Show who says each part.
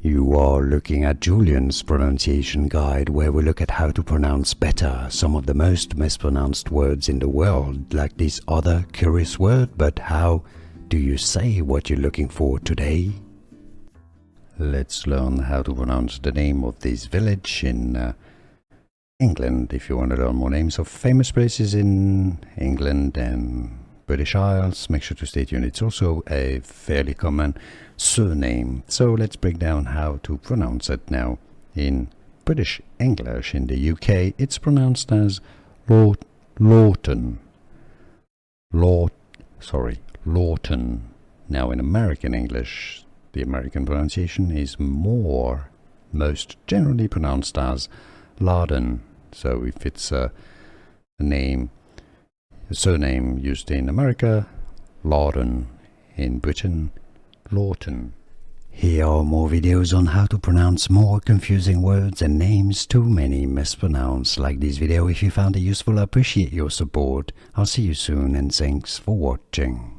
Speaker 1: You are looking at Julian's pronunciation guide, where we look at how to pronounce better some of the most mispronounced words in the world, like this other curious word. But how do you say what you're looking for today? Let's learn how to pronounce the name of this village in England. If you want to learn more names of famous places in England and British Isles, make sure to stay tuned. It's also a fairly common surname. So let's break down how to pronounce it now. In British English in the UK, it's pronounced as Laughton. Laughton. Now in American English, the American pronunciation is most generally pronounced as Laughton. So if it's a surname used in America, Laughton. In Britain, Laughton. Here are more videos on how to pronounce more confusing words and names too many mispronounced. Like this video if you found it useful. I appreciate your support. I'll see you soon and thanks for watching.